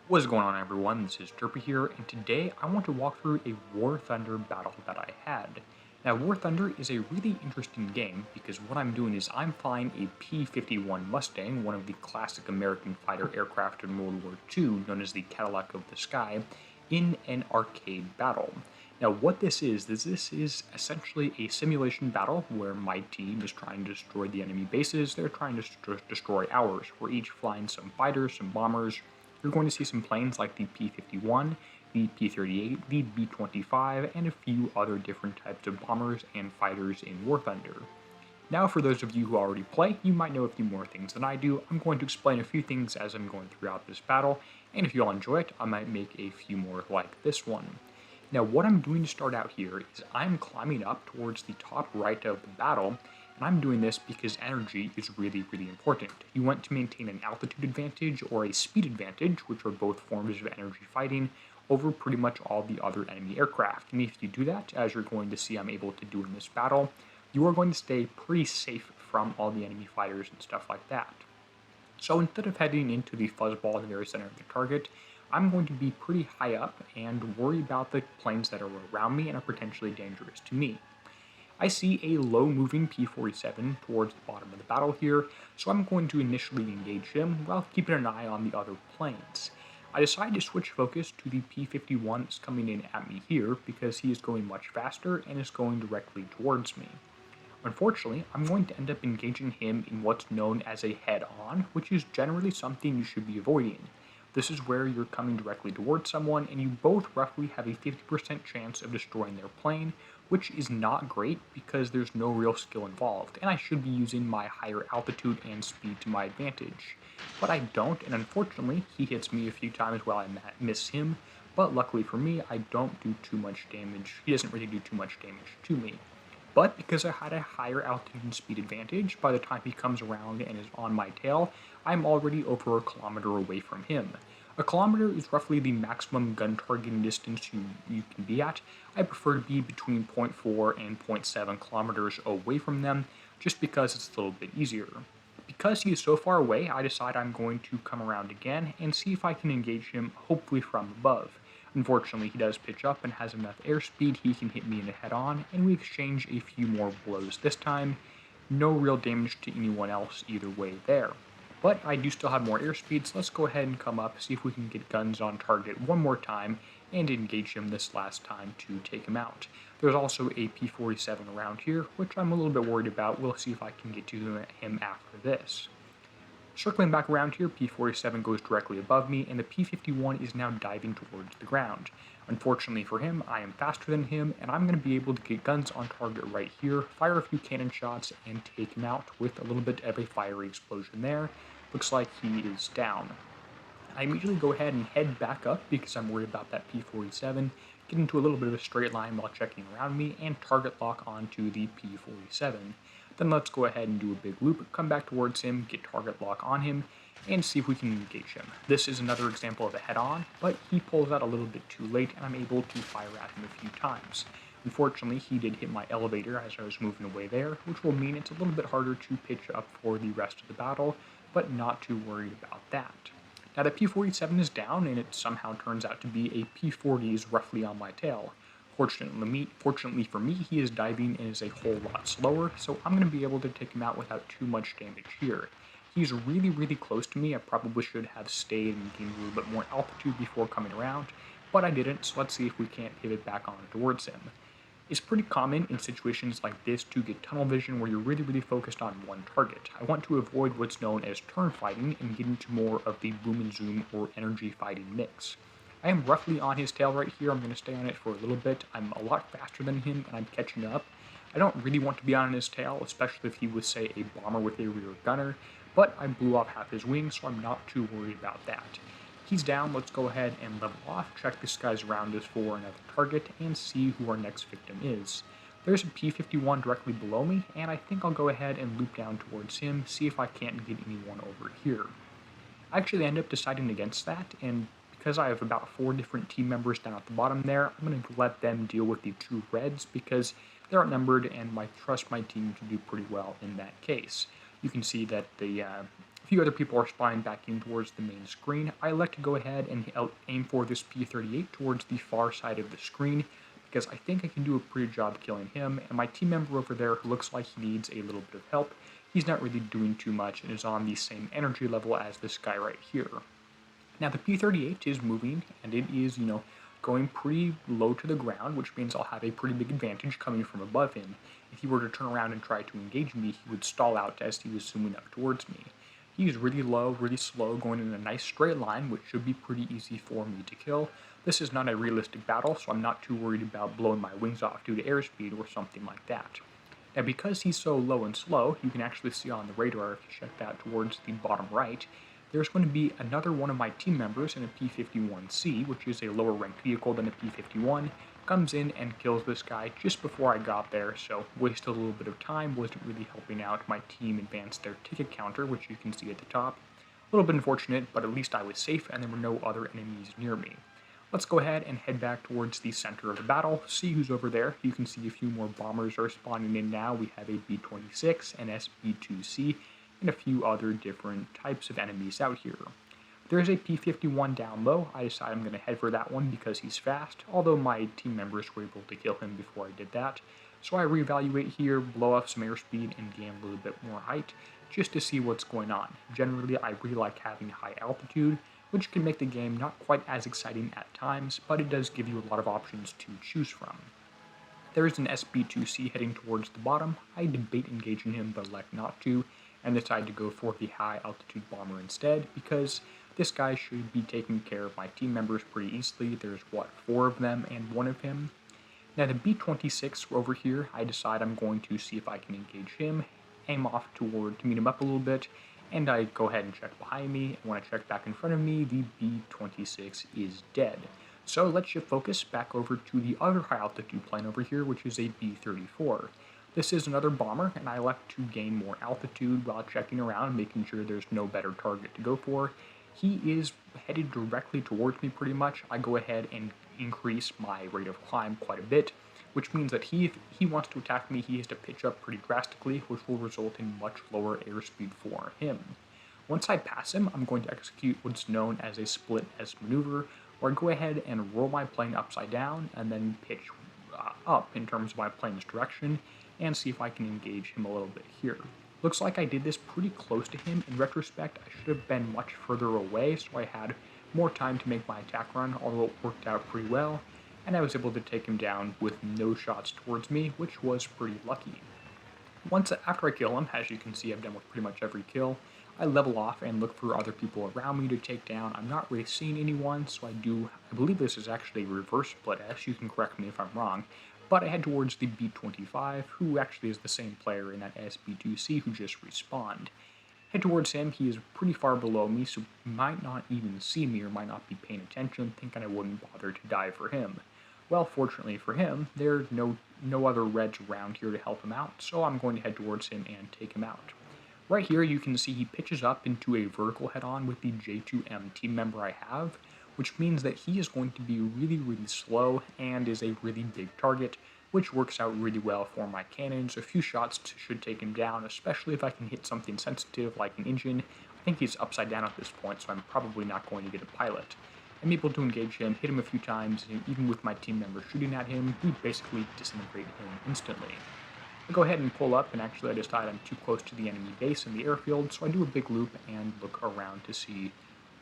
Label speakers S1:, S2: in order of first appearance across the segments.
S1: What's going on, everyone? This is Derpy here, and today I want to walk through a War Thunder battle that I had. Now, War Thunder is a really interesting game because what I'm doing is I'm flying a P-51 Mustang, one of the classic American fighter aircraft in World War II, known as the Cadillac of the Sky, in an arcade battle. Now, what this is essentially a simulation battle where my team is trying to destroy the enemy bases, they're trying to destroy ours. We're each flying some fighters, some bombers. You're going to see some planes like the P-51, the P-38, the B-25, and a few other different types of bombers and fighters in War Thunder. Now, for those of you who already play, you might know a few more things than I do. I'm going to explain a few things as I'm going throughout this battle, and if you all enjoy it, I might make a few more like this one. Now, what I'm doing to start out here is I'm climbing up towards the top right of the battle, and I'm doing this because energy is really important. You want to maintain an altitude advantage or a speed advantage, which are both forms of energy fighting, over pretty much all the other enemy aircraft. And if you do that, as you're going to see I'm able to do in this battle, you are going to stay pretty safe from all the enemy fighters and stuff like that. So instead of heading into the fuzzball in the very center of the target, I'm going to be pretty high up and worry about the planes that are around me and are potentially dangerous to me. I see a low-moving P-47 towards the bottom of the battle here, so I'm going to initially engage him while keeping an eye on the other planes. I decide to switch focus to the P-51 that's coming in at me here because he is going much faster and is going directly towards me. Unfortunately, I'm going to end up engaging him in what's known as a head-on, which is generally something you should be avoiding. This is where you're coming directly towards someone and you both roughly have a 50% chance of destroying their plane, which is not great because there's no real skill involved, and I should be using my higher altitude and speed to my advantage. But I don't, and unfortunately, he hits me a few times while I miss him, but luckily for me, I don't do too much damage. He doesn't really do too much damage to me. But because I had a higher altitude and speed advantage, by the time he comes around and is on my tail, I'm already over a kilometer away from him. A kilometer is roughly the maximum gun targeting distance you can be at. I prefer to be between 0.4 and 0.7 kilometers away from them, just because it's a little bit easier. Because he is so far away, I decide I'm going to come around again and see if I can engage him, hopefully from above. Unfortunately, he does pitch up and has enough airspeed he can hit me in a head-on, and we exchange a few more blows this time. No real damage to anyone else either way there. But I do still have more airspeed, so let's go ahead and come up, see if we can get guns on target one more time, and engage him this last time to take him out. There's also a P-47 around here, which I'm a little bit worried about. We'll see if I can get to him after this. Circling back around here, P-47 goes directly above me, and the P-51 is now diving towards the ground. Unfortunately for him, I am faster than him, and I'm going to be able to get guns on target right here, fire a few cannon shots, and take him out with a little bit of a fiery explosion there. Looks like he is down. I immediately go ahead and head back up because I'm worried about that P-47, get into a little bit of a straight line while checking around me, and target lock onto the P-47. Then let's go ahead and do a big loop, come back towards him, get target lock on him, and see if we can engage him. This is another example of a head-on, but he pulls out a little bit too late, and I'm able to fire at him a few times. Unfortunately, he did hit my elevator as I was moving away there, which will mean it's a little bit harder to pitch up for the rest of the battle, but not too worried about that. Now the P-47 is down, and it somehow turns out to be a P-40 is roughly on my tail. Fortunately for me, he is diving and is a whole lot slower, so I'm going to be able to take him out without too much damage here. He's really close to me. I probably should have stayed and gained a little bit more altitude before coming around, but I didn't, so let's see if we can't pivot back on towards him. It's pretty common in situations like this to get tunnel vision where you're really focused on one target. I want to avoid what's known as turn fighting and get into more of the boom and zoom or energy fighting mix. I am roughly on his tail right here. I'm going to stay on it for a little bit. I'm a lot faster than him, and I'm catching up. I don't really want to be on his tail, especially if he was, say, a bomber with a rear gunner, but I blew off half his wings, so I'm not too worried about that. He's down. Let's go ahead and level off, check the skies around us for another target, and see who our next victim is. There's a P-51 directly below me, and I think I'll go ahead and loop down towards him, see if I can't get anyone over here. I actually end up deciding against that, and because I have about 4 different team members down at the bottom there, I'm going to let them deal with the 2 reds because they're outnumbered and I trust my team to do pretty well in that case. You can see that the A few other people are spawning back in towards the main screen. I like to go ahead and aim for this P-38 towards the far side of the screen, because I think I can do a pretty good job killing him, and my team member over there who looks like he needs a little bit of help, he's not really doing too much and is on the same energy level as this guy right here. Now the P-38 is moving, and it is, going pretty low to the ground, which means I'll have a pretty big advantage coming from above him. If he were to turn around and try to engage me, he would stall out as he was zooming up towards me. He's really low, really slow, going in a nice straight line, which should be pretty easy for me to kill. This is not a realistic battle, so I'm not too worried about blowing my wings off due to airspeed or something like that. Now because he's so low and slow, you can actually see on the radar, if you check that towards the bottom right, there's going to be another one of my team members in a P-51C, which is a lower ranked vehicle than a P-51, comes in and kills this guy just before I got there, so wasted a little bit of time, wasn't really helping out my team advance their ticket counter, which you can see at the top. A little bit unfortunate, but at least I was safe and there were no other enemies near me. Let's go ahead and head back towards the center of the battle, see who's over there. You can see a few more bombers are spawning in now. We have a B-26, an SB-2C, and a few other different types of enemies out here. There's a P-51 down low. I decided I'm going to head for that one because he's fast, although my team members were able to kill him before I did that. So I reevaluate here, blow off some airspeed, and gain a little bit more height, just to see what's going on. Generally, I really like having high altitude, which can make the game not quite as exciting at times, but it does give you a lot of options to choose from. There is an SB-2C heading towards the bottom. I debate engaging him, but elect not to, and decide to go for the high altitude bomber instead, because this guy should be taking care of my team members pretty easily. There's, 4 of them and 1 of him. Now the B-26 over here, I decide I'm going to see if I can engage him, aim off to meet him up a little bit, and I go ahead and check behind me, and when I check back in front of me, the B-26 is dead. So let's shift focus back over to the other high altitude plane over here, which is a B-34. This is another bomber, and I like to gain more altitude while checking around, making sure there's no better target to go for. He is headed directly towards me pretty much. I go ahead and increase my rate of climb quite a bit, which means that if he wants to attack me, he has to pitch up pretty drastically, which will result in much lower airspeed for him. Once I pass him, I'm going to execute what's known as a split S maneuver, where I go ahead and roll my plane upside down and then pitch up in terms of my plane's direction, and see if I can engage him a little bit here. Looks like I did this pretty close to him. In retrospect, I should have been much further away, so I had more time to make my attack run, although it worked out pretty well, and I was able to take him down with no shots towards me, which was pretty lucky. After I kill him, as you can see I've done with pretty much every kill, I level off and look for other people around me to take down. I'm not really seeing anyone, so I believe this is actually a reverse split S, you can correct me if I'm wrong, but I head towards the B-25, who actually is the same player in that SB-2C who just respawned. Head towards him. He is pretty far below me, so he might not even see me or might not be paying attention, thinking I wouldn't bother to die for him. Well, fortunately for him, there's no other reds around here to help him out, so I'm going to head towards him and take him out. Right here you can see he pitches up into a vertical head-on with the J2M team member I have, which means that he is going to be really, really slow and is a really big target, which works out really well for my cannons. A few shots should take him down, especially if I can hit something sensitive like an engine. I think he's upside down at this point, so I'm probably not going to get a pilot. I'm able to engage him, hit him a few times, and even with my team member shooting at him, we basically disintegrate him instantly. I go ahead and pull up, and actually I decide I'm too close to the enemy base in the airfield, so I do a big loop and look around to see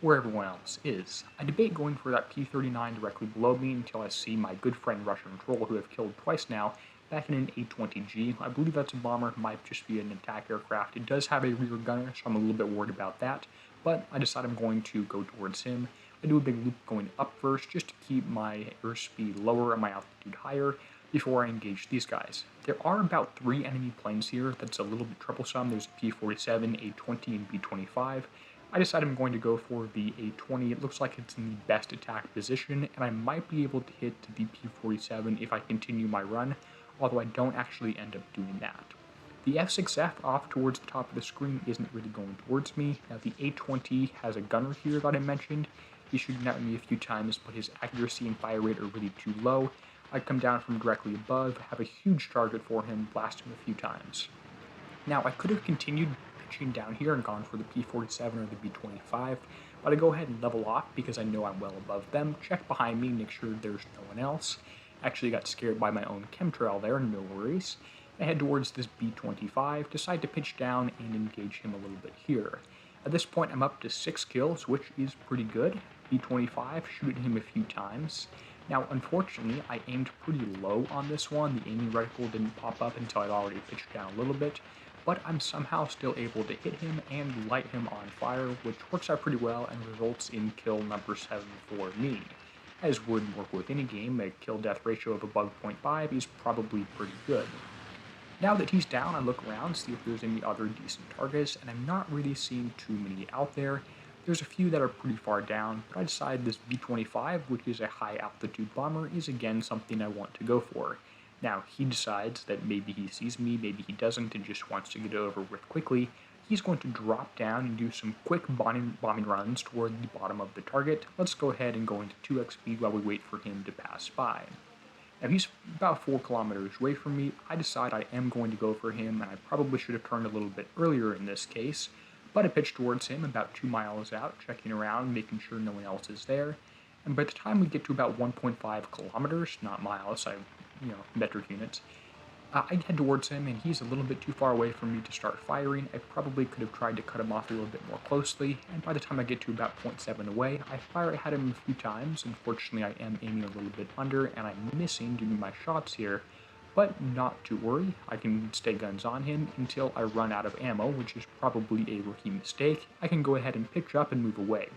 S1: where everyone else is. I debate going for that P-39 directly below me until I see my good friend Russian Troll, who I've killed twice now, back in an A-20G. I believe that's a bomber, it might just be an attack aircraft. It does have a rear gunner, so I'm a little bit worried about that, but I decide I'm going to go towards him. I do a big loop going up first, just to keep my airspeed lower and my altitude higher before I engage these guys. There are about 3 enemy planes here. That's a little bit troublesome. There's a P-47, A-20, and B-25. I decide I'm going to go for the A-20. It looks like it's in the best attack position, and I might be able to hit the P-47 if I continue my run, although I don't actually end up doing that. The F6F off towards the top of the screen isn't really going towards me. Now the A-20 has a gunner here that I mentioned. He's shooting at me a few times, but his accuracy and fire rate are really too low. I come down from directly above, have a huge target for him, blast him a few times. Now I could have continued pitching down here and gone for the P-47 or the B-25, but I go ahead and level off because I know I'm well above them, check behind me, make sure there's no one else. Actually got scared by my own chemtrail there, no worries. I head towards this B-25, decide to pitch down and engage him a little bit here. At this point I'm up to 6 kills, which is pretty good. B-25, shooting him a few times. Now, unfortunately, I aimed pretty low on this one. The aiming reticle didn't pop up until I'd already pitched down a little bit, but I'm somehow still able to hit him and light him on fire, which works out pretty well and results in kill number 7 for me. As would work with any game, a kill-death ratio of above 0.5 is probably pretty good. Now that he's down, I look around, see if there's any other decent targets, and I'm not really seeing too many out there. There's a few that are pretty far down, but I decide this B-25, which is a high-altitude bomber, is again something I want to go for. Now, he decides that maybe he sees me, maybe he doesn't, and just wants to get it over with quickly. He's going to drop down and do some quick bombing runs toward the bottom of the target. Let's go ahead and go into 2x speed while we wait for him to pass by. Now, he's about 4 kilometers away from me. I decide I am going to go for him, and I probably should have turned a little bit earlier in this case. But I pitched towards him about 2 miles out, checking around, making sure no one else is there. And by the time we get to about 1.5 kilometers, not miles, metric units, I head towards him, and he's a little bit too far away from me to start firing. I probably could have tried to cut him off a little bit more closely, and by the time I get to about 0.7 away, I fire at him a few times. Unfortunately, I am aiming a little bit under, and I'm missing due to my shots here. But not to worry, I can stay guns on him until I run out of ammo, which is probably a rookie mistake. I can go ahead and pitch up and move away.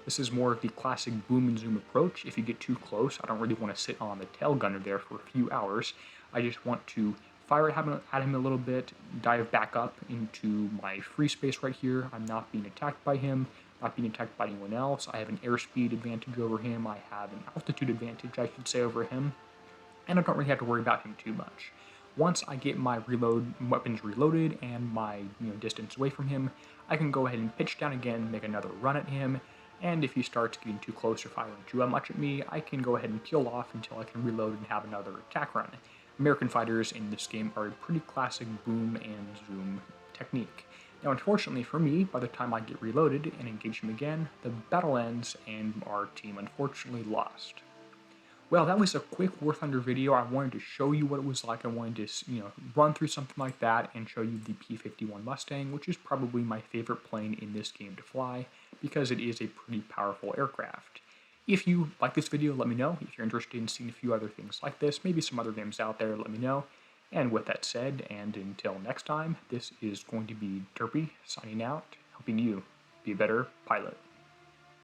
S1: This is more of the classic boom and zoom approach. If you get too close, I don't really want to sit on the tail gunner there for a few hours. I just want to fire at him a little bit, dive back up into my free space right here. I'm not being attacked by him, not being attacked by anyone else. I have an airspeed advantage over him. I have an altitude advantage, I should say, over him. And I don't really have to worry about him too much. Once I get my weapons reloaded and my distance away from him, I can go ahead and pitch down again, make another run at him, and if he starts getting too close or firing too much at me, I can go ahead and peel off until I can reload and have another attack run. American fighters in this game are a pretty classic boom and zoom technique. Now, unfortunately for me, by the time I get reloaded and engage him again, the battle ends and our team unfortunately lost. Well, that was a quick War Thunder video. I wanted to show you what it was like. I wanted to, run through something like that and show you the P-51 Mustang, which is probably my favorite plane in this game to fly because it is a pretty powerful aircraft. If you like this video, let me know. If you're interested in seeing a few other things like this, maybe some other games out there, let me know. And with that said, and until next time, this is going to be Derpy signing out, helping you be a better pilot.